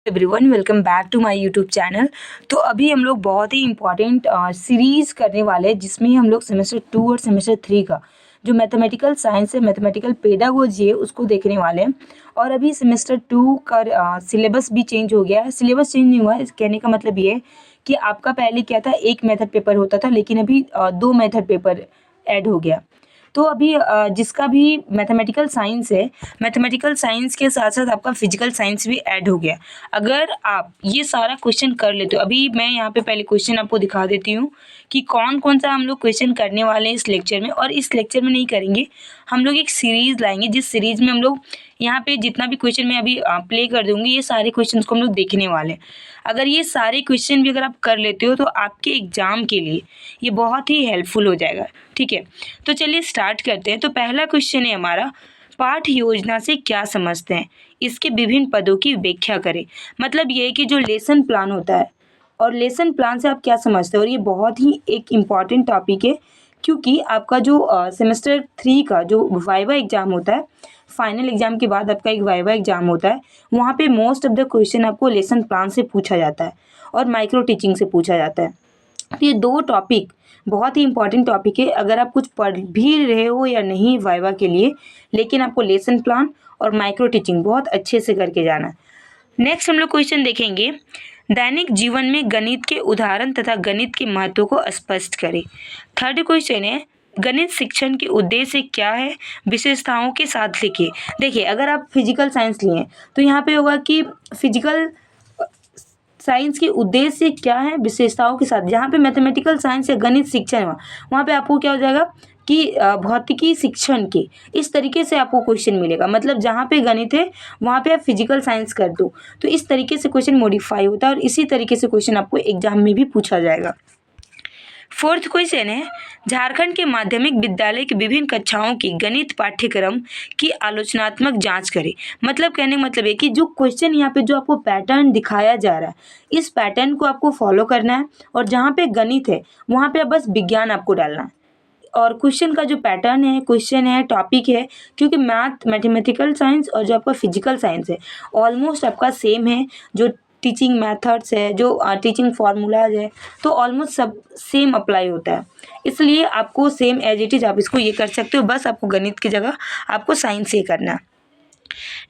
Everyone, welcome back to my YouTube channel. तो अभी हम लोग बहुत ही इम्पॉर्टेंट सीरीज़ करने वाले हैं, जिसमें हम लोग सेमेस्टर 2 और सेमेस्टर 3 का जो मैथमेटिकल साइंस है, मैथमेटिकल पेडागोजी है, उसको देखने वाले हैं। और अभी सेमेस्टर 2 का सिलेबस भी चेंज हो गया है। सिलेबस चेंज नहीं हुआ है, कहने का मतलब ये है कि आपका पहले क्या था, एक मेथड पेपर होता था, लेकिन अभी 2 मेथड पेपर ऐड हो गया। तो अभी जिसका भी मैथमेटिकल साइंस है, मैथमेटिकल साइंस के साथ साथ आपका फिजिकल साइंस भी ऐड हो गया। अगर आप ये सारा क्वेश्चन कर लेते हो, अभी मैं यहाँ पे पहले क्वेश्चन आपको दिखा देती हूँ कि कौन कौन सा हम लोग क्वेश्चन करने वाले हैं इस लेक्चर में। और इस लेक्चर में नहीं करेंगे, हम लोग एक सीरीज़ लाएंगे, जिस सीरीज़ में हम लोग यहाँ पे जितना भी क्वेश्चन मैं अभी प्ले कर दूँगी, ये सारे क्वेश्चन को हम लोग देखने वाले हैं। अगर ये सारे क्वेश्चन भी अगर आप कर लेते हो तो आपके एग्ज़ाम के लिए ये बहुत ही हेल्पफुल हो जाएगा। ठीक है, तो चलिए स्टार्ट करते हैं। तो पहला क्वेश्चन है हमारा, पाठ योजना से क्या समझते हैं, इसके विभिन्न पदों की व्याख्या करें। मतलब ये है कि जो लेसन प्लान होता है और लेसन प्लान से आप क्या समझते हो। और ये बहुत ही एक इम्पॉर्टेंट टॉपिक है, क्योंकि आपका जो सेमेस्टर 3 का जो वाइवा एग्ज़ाम होता है, फाइनल एग्ज़ाम के बाद आपका एक वाइवा एग्ज़ाम होता है, वहाँ पे मोस्ट ऑफ द क्वेश्चन आपको लेसन प्लान से पूछा जाता है और माइक्रो टीचिंग से पूछा जाता है। तो ये दो टॉपिक बहुत ही इंपॉर्टेंट टॉपिक है। अगर आप कुछ पढ़ भी रहे हो या नहीं वाइवा के लिए, लेकिन आपको लेसन प्लान और माइक्रो टीचिंग बहुत अच्छे से करके जाना है। नेक्स्ट हम लोग क्वेश्चन देखेंगे, दैनिक जीवन में गणित के उदाहरण तथा गणित के महत्व को स्पष्ट करें। थर्ड क्वेश्चन है, गणित शिक्षण के उद्देश्य क्या है, विशेषताओं के साथ लिखिए। देखिए, अगर आप फिजिकल साइंस लिए तो यहाँ पे होगा कि फिजिकल साइंस के उद्देश्य क्या है, विशेषताओं के साथ। जहाँ पे मैथमेटिकल साइंस या गणित शिक्षण है, वहाँ पे आपको क्या हो जाएगा कि भौतिकी शिक्षण के इस तरीके से आपको क्वेश्चन मिलेगा। मतलब जहाँ पे गणित है वहाँ पे आप फिजिकल साइंस कर दो, तो इस तरीके से क्वेश्चन मॉडिफाई होता है और इसी तरीके से क्वेश्चन आपको एग्जाम में भी पूछा जाएगा। फोर्थ क्वेश्चन है, झारखंड के माध्यमिक विद्यालय की विभिन्न कक्षाओं की गणित पाठ्यक्रम की आलोचनात्मक जांच करें। मतलब कहने का मतलब है कि जो क्वेश्चन यहाँ पे जो आपको पैटर्न दिखाया जा रहा है, इस पैटर्न को आपको फॉलो करना है। और जहाँ पे गणित है वहाँ पे बस विज्ञान आपको डालना है। और क्वेश्चन का जो पैटर्न है, क्वेश्चन है, टॉपिक है, क्योंकि मैथमेटिकल साइंस और जो आपका फिजिकल साइंस है ऑलमोस्ट आपका सेम है। जो टीचिंग मेथड्स है, जो टीचिंग फार्मूलाज है, तो ऑलमोस्ट सब सेम अप्लाई होता है। इसलिए आपको सेम एज इट इज आप इसको ये कर सकते हो, बस आपको गणित की जगह आपको साइंस ये करना है।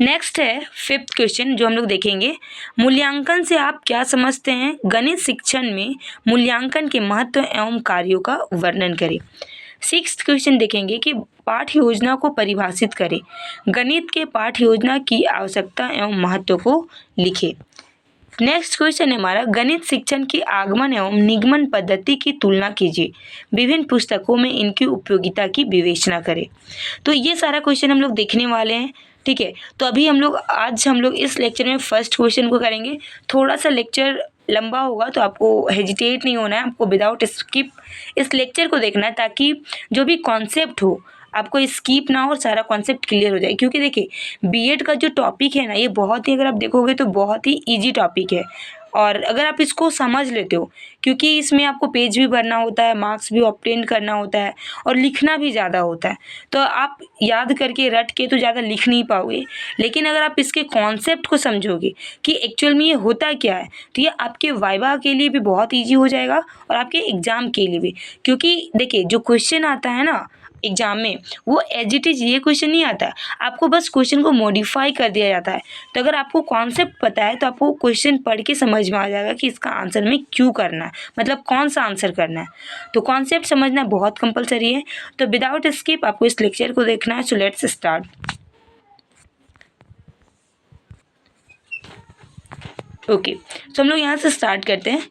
नेक्स्ट है फिफ्थ क्वेश्चन जो हम लोग देखेंगे, मूल्यांकन से आप क्या समझते हैं, गणित शिक्षण में मूल्यांकन के महत्व एवं कार्यों का वर्णन करें। सिक्स्थ क्वेश्चन देखेंगे कि पाठ योजना को परिभाषित करें, गणित के पाठ योजना की आवश्यकता एवं महत्व को लिखें। नेक्स्ट क्वेश्चन है हमारा, गणित शिक्षण की आगमन एवं निगमन पद्धति की तुलना कीजिए, विभिन्न पुस्तकों में इनकी उपयोगिता की विवेचना करें। तो ये सारा क्वेश्चन हम लोग देखने वाले हैं। ठीक है, तो अभी आज हम लोग इस लेक्चर में फर्स्ट क्वेश्चन को करेंगे। थोड़ा सा लेक्चर लंबा होगा तो आपको हेजिटेट नहीं होना है, आपको विदाउट स्किप इस लेक्चर को देखना है, ताकि जो भी कॉन्सेप्ट हो आपको स्किप ना हो और सारा कॉन्सेप्ट क्लियर हो जाए। क्योंकि देखिए, बीएड का जो टॉपिक है ना, ये बहुत ही, अगर आप देखोगे तो बहुत ही ईजी टॉपिक है। और अगर आप इसको समझ लेते हो, क्योंकि इसमें आपको पेज भी भरना होता है, मार्क्स भी ऑब्टेन करना होता है और लिखना भी ज़्यादा होता है, तो आप याद करके रट के तो ज़्यादा लिख नहीं पाओगे। लेकिन अगर आप इसके कॉन्सेप्ट को समझोगे कि एक्चुअल में ये होता क्या है, तो ये आपके वाइवा के लिए भी बहुत ईजी हो जाएगा और आपके एग्ज़ाम के लिए भी। क्योंकि देखिए, जो क्वेश्चन आता है ना एग्जाम में, वो एज इट इज ये क्वेश्चन नहीं आता, आपको बस क्वेश्चन को मॉडिफाई कर दिया जाता है। तो अगर आपको कॉन्सेप्ट पता है तो आपको क्वेश्चन पढ़ के समझ में आ जाएगा कि इसका आंसर में क्यों करना है, मतलब कौन सा आंसर करना है। तो कॉन्सेप्ट समझना बहुत कंपलसरी है। तो विदाउट स्किप आपको इस लेक्चर को देखना है। So let's start. ओके, तो हम लोग यहाँ से स्टार्ट करते हैं।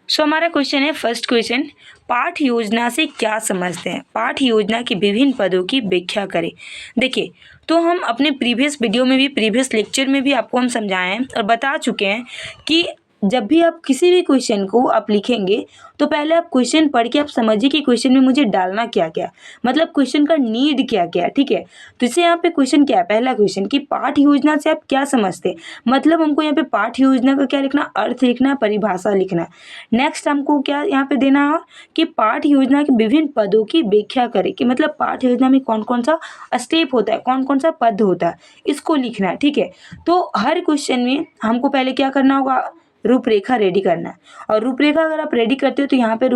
सो हमारा क्वेश्चन है, फर्स्ट क्वेश्चन, पाठ योजना से क्या समझते हैं, पाठ योजना के विभिन्न पदों की व्याख्या करें। देखिए, तो हम अपने प्रीवियस वीडियो में भी, प्रीवियस लेक्चर में भी आपको हम समझाएं हैं और बता चुके हैं कि जब भी आप किसी भी क्वेश्चन को आप लिखेंगे तो पहले आप क्वेश्चन पढ़ के आप समझिए कि क्वेश्चन में मुझे डालना क्या क्या, मतलब क्वेश्चन का नीड क्या क्या है, ठीक है। तो इसे यहाँ पे क्वेश्चन क्या है, पहला क्वेश्चन कि पाठ योजना से आप क्या समझते हैं, मतलब हमको यहाँ पे पाठ योजना का क्या लिखना, अर्थ लिखना है, परिभाषा लिखना है। नेक्स्ट हमको क्या यहाँ पे देना है कि पाठ योजना के विभिन्न पदों की व्याख्या करें, कि मतलब पाठ योजना में कौन कौन सा स्टेप होता है, कौन कौन सा पद होता है, इसको लिखना है, ठीक है। तो हर क्वेश्चन में हमको पहले क्या करना होगा, रूपरेखा रेडी करना है। और रूपरेखा अगर आप रेडी करते हो तो यहाँ पे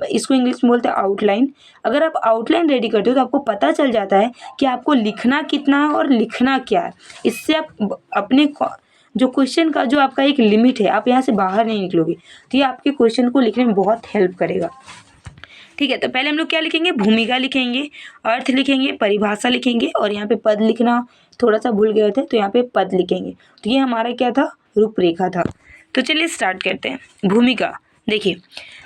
इसको इंग्लिश में बोलते हैं आउटलाइन। अगर आप आउटलाइन रेडी करते हो तो आपको पता चल जाता है कि आपको लिखना कितना है और लिखना क्या है। इससे आप अपने जो क्वेश्चन का जो आपका एक लिमिट है, आप यहाँ से बाहर नहीं निकलोगे, तो ये आपके क्वेश्चन को लिखने में बहुत हेल्प करेगा, ठीक है। तो पहले हम लोग क्या लिखेंगे, भूमिका लिखेंगे, अर्थ लिखेंगे, परिभाषा लिखेंगे, और यहाँ पे पद लिखना थोड़ा सा भूल गए थे तो यहाँ पे पद लिखेंगे। तो ये हमारा क्या था, रूपरेखा था। तो चलिए स्टार्ट करते हैं। भूमिका, देखिए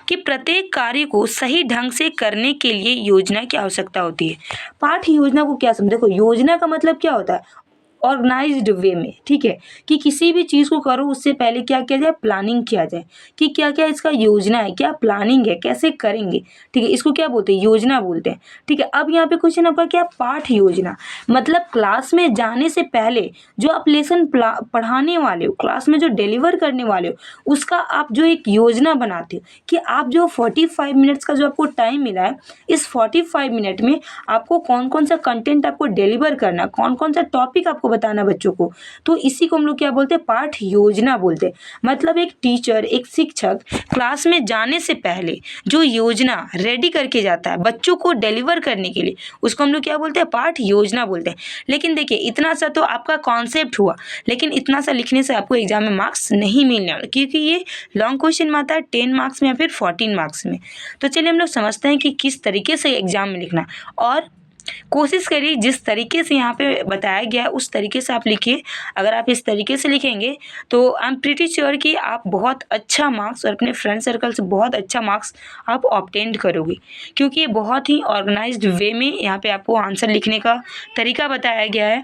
कि प्रत्येक कार्य को सही ढंग से करने के लिए योजना की आवश्यकता होती है। पाठ योजना को क्या समझो, देखो योजना का मतलब क्या होता है, ऑर्गेनाइज्ड वे में, ठीक है, कि किसी भी चीज़ को करो उससे पहले क्या किया जाए, प्लानिंग किया जाए कि क्या क्या इसका योजना है, क्या प्लानिंग है, कैसे करेंगे, ठीक है। इसको क्या बोलते हैं, योजना बोलते हैं, ठीक है। अब यहाँ पे क्वेश्चन आपका क्या, पाठ योजना, मतलब क्लास में जाने से पहले जो आप लेसन पढ़ाने वाले हो, क्लास में जो डिलीवर करने वाले हो, उसका आप जो एक योजना बनाते हो कि आप जो 45 मिनट्स का जो आपको टाइम मिला है, इस 45 मिनट में आपको कौन कौन सा कंटेंट आपको डिलीवर करना, कौन कौन सा टॉपिक आपको बताना बच्चों को, तो इसी को हम लोग क्या बोलते हैं, पाठ योजना बोलते हैं। मतलब एक टीचर, एक शिक्षक क्लास में जाने से पहले जो योजना रेडी करके जाता है बच्चों को डिलीवर करने के लिए, उसको हम लोग क्या बोलते हैं, पाठ योजना बोलते हैं। लेकिन देखिए इतना सा तो आपका कॉन्सेप्ट हुआ, लेकिन इतना सा लिखने से आपको एग्जाम में मार्क्स नहीं मिलने वाले, क्योंकि ये लॉन्ग क्वेश्चन में आता है 10 मार्क्स में या फिर 14 मार्क्स में। तो चलिए हम लोग समझते हैं कि किस तरीके से एग्जाम में लिखना, और कोशिश करिए जिस तरीके से यहाँ पे बताया गया है उस तरीके से आप लिखिए। अगर आप इस तरीके से लिखेंगे तो आई एम प्रीटी श्योर कि आप बहुत अच्छा मार्क्स और अपने फ्रेंड सर्कल से बहुत अच्छा मार्क्स आप ऑब्टेन करोगे, क्योंकि ये बहुत ही ऑर्गेनाइज्ड वे में यहाँ पे आपको आंसर लिखने का तरीका बताया गया है।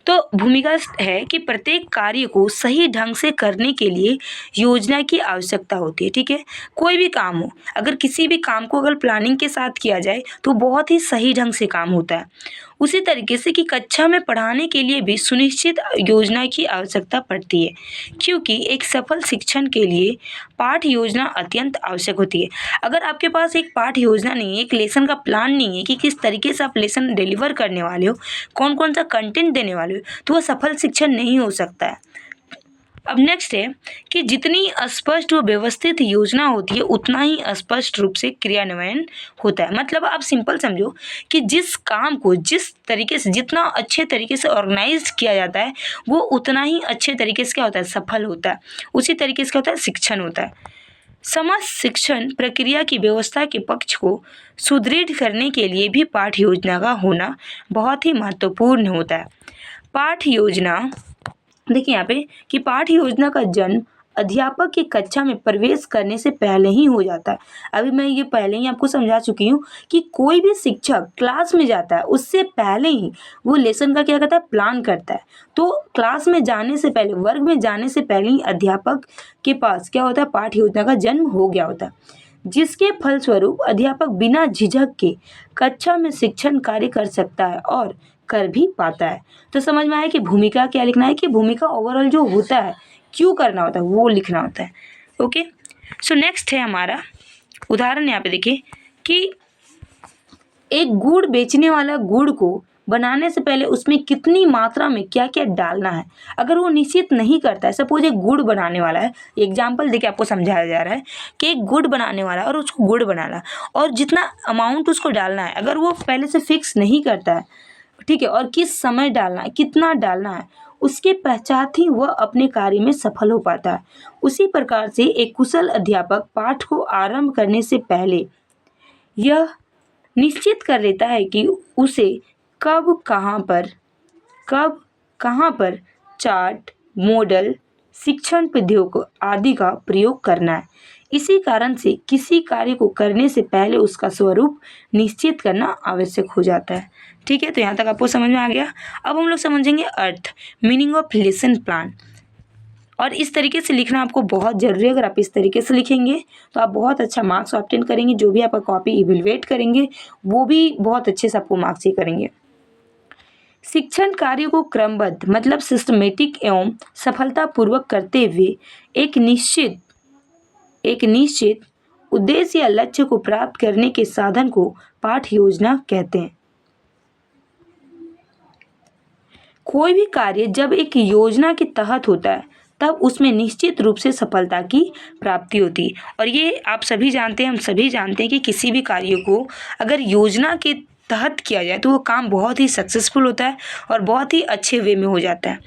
तो भूमिका है कि प्रत्येक कार्य को सही ढंग से करने के लिए योजना की आवश्यकता होती है, ठीक है। कोई भी काम हो, अगर किसी भी काम को अगर प्लानिंग के साथ किया जाए तो बहुत ही सही ढंग से काम होता है। उसी तरीके से कि कक्षा में पढ़ाने के लिए भी सुनिश्चित योजना की आवश्यकता पड़ती है, क्योंकि एक सफल शिक्षण के लिए पाठ योजना अत्यंत आवश्यक होती है। अगर आपके पास एक पाठ योजना नहीं है, एक लेसन का प्लान नहीं है कि किस तरीके से आप लेसन डिलीवर करने वाले हो, कौन कौन सा कंटेंट देने वाले हो, तो वह सफल शिक्षण नहीं हो सकता है। अब नेक्स्ट है कि जितनी स्पष्ट व व्यवस्थित योजना होती है उतना ही स्पष्ट रूप से क्रियान्वयन होता है। मतलब आप सिंपल समझो कि जिस काम को जिस तरीके से जितना अच्छे तरीके से ऑर्गेनाइज किया जाता है वो उतना ही अच्छे तरीके से क्या होता है, सफल होता है। उसी तरीके से क्या होता है, शिक्षण होता है। समस्त शिक्षण प्रक्रिया की व्यवस्था के पक्ष को सुदृढ़ करने के लिए भी पाठ योजना का होना बहुत ही महत्वपूर्ण होता है। पाठ योजना, देखिए यहाँ पे कि पाठ योजना का जन्म अध्यापक की कक्षा में प्रवेश करने से पहले ही हो जाता है। अभी मैं ये पहले ही आपको समझा चुकी हूँ कि कोई भी शिक्षक क्लास में जाता है उससे पहले ही वो लेसन का क्या करता है, प्लान करता है। तो क्लास में जाने से पहले, वर्ग में जाने से पहले ही अध्यापक के पास क्या होता है, पाठ योजना का जन्म हो गया होता है, जिसके फलस्वरूप अध्यापक बिना झिझक के कक्षा में शिक्षण कार्य कर सकता है और कर भी पाता है। तो समझ में आया कि भूमिका क्या लिखना है, कि भूमिका ओवरऑल जो होता है, क्यों करना होता है, वो लिखना होता है। ओके, सो नेक्स्ट है हमारा उदाहरण। यहाँ पे देखिए कि एक गुड़ बेचने वाला गुड़ को बनाने से पहले उसमें कितनी मात्रा में क्या क्या डालना है, अगर वो निश्चित नहीं करता है। सपोज एक गुड़ बनाने वाला है, एग्जाम्पल देके आपको समझाया जा रहा है कि एक गुड़ बनाने वाला है और उसको गुड़ बनाना और जितना अमाउंट उसको डालना है, अगर वो पहले से फिक्स नहीं करता है, ठीक है, और किस समय डालना है, कितना डालना है, उसके पश्चात ही वह अपने कार्य में सफल हो पाता है। उसी प्रकार से एक कुशल अध्यापक पाठ को आरंभ करने से पहले यह निश्चित कर लेता है कि उसे कब कहाँ पर चार्ट, मॉडल, शिक्षण पद्धतियों आदि का प्रयोग करना है। इसी कारण से किसी कार्य को करने से पहले उसका स्वरूप निश्चित करना आवश्यक हो जाता है। ठीक है, तो यहाँ तक आपको समझ में आ गया। अब हम लोग समझेंगे अर्थ, मीनिंग ऑफ लेसन प्लान। और इस तरीके से लिखना आपको बहुत ज़रूरी है। अगर आप इस तरीके से लिखेंगे तो आप बहुत अच्छा मार्क्स ऑब्टेन करेंगे। जो भी आपका कॉपी इवेलुएट करेंगे वो भी बहुत अच्छे से आपको मार्क्स ही करेंगे। शिक्षण कार्य को क्रमबद्ध मतलब सिस्टमेटिक एवं सफलतापूर्वक करते हुए एक निश्चित उद्देश्य या लक्ष्य को प्राप्त करने के साधन को पाठ योजना कहते हैं। कोई भी कार्य जब एक योजना के तहत होता है तब उसमें निश्चित रूप से सफलता की प्राप्ति होती है। और ये आप सभी जानते हैं, हम सभी जानते हैं कि किसी भी कार्य को अगर योजना के तहत किया जाए तो वो काम बहुत ही सक्सेसफुल होता है और बहुत ही अच्छे वे में हो जाता है।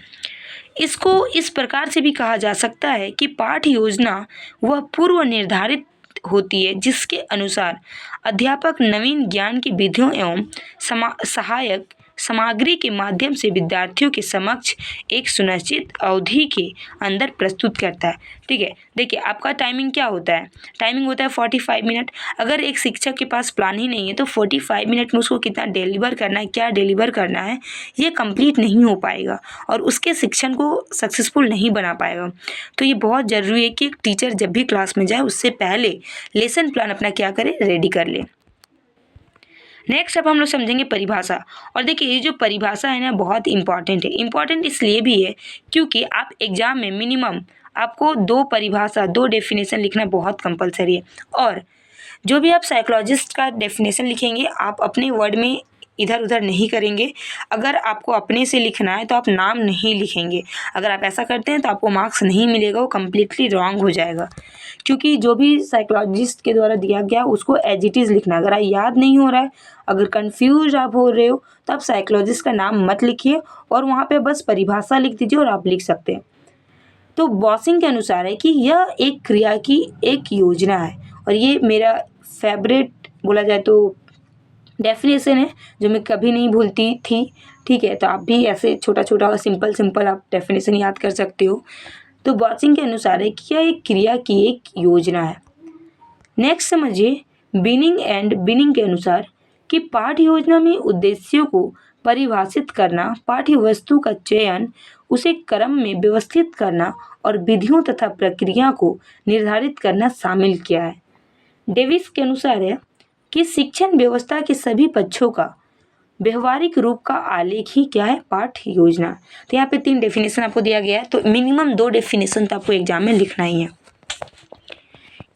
इसको इस प्रकार से भी कहा जा सकता है कि पाठ योजना वह पूर्व निर्धारित होती है जिसके अनुसार अध्यापक नवीन ज्ञान की विधियों एवं सहायक सामग्री के माध्यम से विद्यार्थियों के समक्ष एक सुनिश्चित अवधि के अंदर प्रस्तुत करता है। ठीक है, देखिए आपका टाइमिंग क्या होता है, टाइमिंग होता है 45 मिनट। अगर एक शिक्षक के पास प्लान ही नहीं है तो 45 मिनट में उसको कितना डिलीवर करना है, क्या डिलीवर करना है, ये कंप्लीट नहीं हो पाएगा और उसके शिक्षण को सक्सेसफुल नहीं बना पाएगा। तो ये बहुत ज़रूरी है कि एक टीचर जब भी क्लास में जाए उससे पहले लेसन प्लान अपना क्या करे, रेडी कर ले। नेक्स्ट अब हम लोग समझेंगे परिभाषा। और देखिए ये जो परिभाषा है ना बहुत इंपॉर्टेंट है। इंपॉर्टेंट इसलिए भी है क्योंकि आप एग्जाम में मिनिमम आपको 2 परिभाषा 2 डेफिनेशन लिखना बहुत कंपलसरी है। और जो भी आप साइकोलॉजिस्ट का डेफिनेशन लिखेंगे आप अपने वर्ड में इधर उधर नहीं करेंगे। अगर आपको अपने से लिखना है तो आप नाम नहीं लिखेंगे। अगर आप ऐसा करते हैं तो आपको मार्क्स नहीं मिलेगा, वो कम्प्लीटली रॉन्ग हो जाएगा। क्योंकि जो भी साइकोलॉजिस्ट के द्वारा दिया गया उसको एज इट इज़ लिखना। अगर याद नहीं हो रहा है, अगर कंफ्यूज आप हो रहे हो तो आप साइकोलॉजिस्ट का नाम मत लिखिए और वहाँ पे बस परिभाषा लिख दीजिए और आप लिख सकते हैं। तो बॉसिंग के अनुसार है कि यह एक क्रिया की एक योजना है। और ये मेरा फेवरेट बोला जाए तो डेफिनेशन है जो मैं कभी नहीं भूलती थी। ठीक है, तो आप भी ऐसे छोटा छोटा और सिंपल आप डेफिनेशन याद कर सकते हो। तो बॉसिंग के अनुसार है कि यह एक क्रिया की एक योजना है। नेक्स्ट समझिए बिनिंग के अनुसार कि पाठ्य योजना में उद्देश्यों को परिभाषित करना, पाठ्य वस्तु का चयन, उसे क्रम में व्यवस्थित करना और विधियों तथा प्रक्रिया को निर्धारित करना शामिल किया है। डेविस के अनुसार है कि शिक्षण व्यवस्था के सभी पक्षों का व्यवहारिक रूप का आलेख ही क्या है, पाठ्य योजना। तो यहाँ पे 3 डेफिनेशन आपको दिया गया है, तो मिनिमम 2 डेफिनेशन तो आपको एग्जाम में लिखना ही है।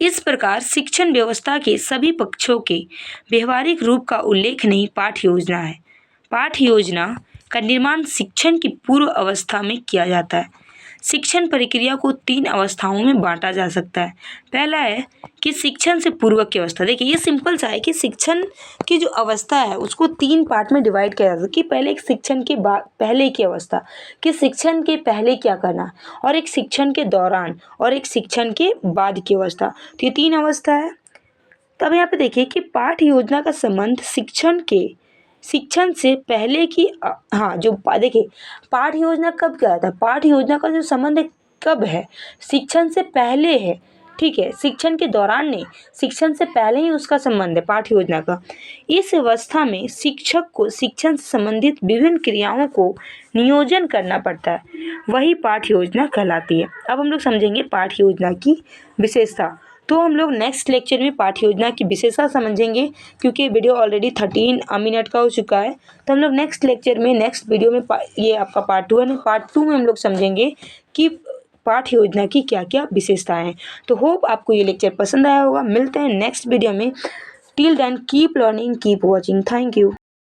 इस प्रकार शिक्षण व्यवस्था के सभी पक्षों के व्यवहारिक रूप का उल्लेख नहीं पाठ्य योजना है। पाठ्य योजना का निर्माण शिक्षण की पूर्व अवस्था में किया जाता है। शिक्षण प्रक्रिया को 3 अवस्थाओं में बांटा जा सकता है। पहला है कि शिक्षण से पूर्व की अवस्था। देखिए ये सिंपल सा है कि शिक्षण की जो अवस्था है उसको 3 पार्ट में डिवाइड किया जा सकता है कि पहले एक शिक्षण के बाद पहले की अवस्था, कि शिक्षण के पहले क्या करना, और एक शिक्षण के दौरान और एक शिक्षण के बाद की अवस्था। तो ये 3 अवस्था है। तब यहाँ पे देखिए कि पाठ्य योजना का संबंध शिक्षण से पहले की जो देखिए पाठ्य योजना कब क्या था, पाठ्य योजना का जो संबंध कब है, शिक्षण से पहले है। ठीक है, शिक्षण के दौरान नहीं, शिक्षण से पहले ही उसका संबंध है पाठ्य योजना का। इस अवस्था में शिक्षक को शिक्षण से संबंधित विभिन्न क्रियाओं को नियोजन करना पड़ता है, वही पाठ्य योजना कहलाती है। अब हम लोग समझेंगे पाठ्य योजना की विशेषता। तो हम लोग नेक्स्ट लेक्चर में पाठ्य योजना की विशेषता समझेंगे क्योंकि वीडियो ऑलरेडी 13 मिनट का हो चुका है। तो हम लोग नेक्स्ट लेक्चर में नेक्स्ट वीडियो में ये आपका पार्ट 2 है, पार्ट 2 में हम लोग समझेंगे कि पाठ्य योजना की क्या क्या विशेषताएं हैं। तो होप आपको ये लेक्चर पसंद आया होगा। मिलते हैं नेक्स्ट वीडियो में। Till then keep learning, keep watching. Thank you.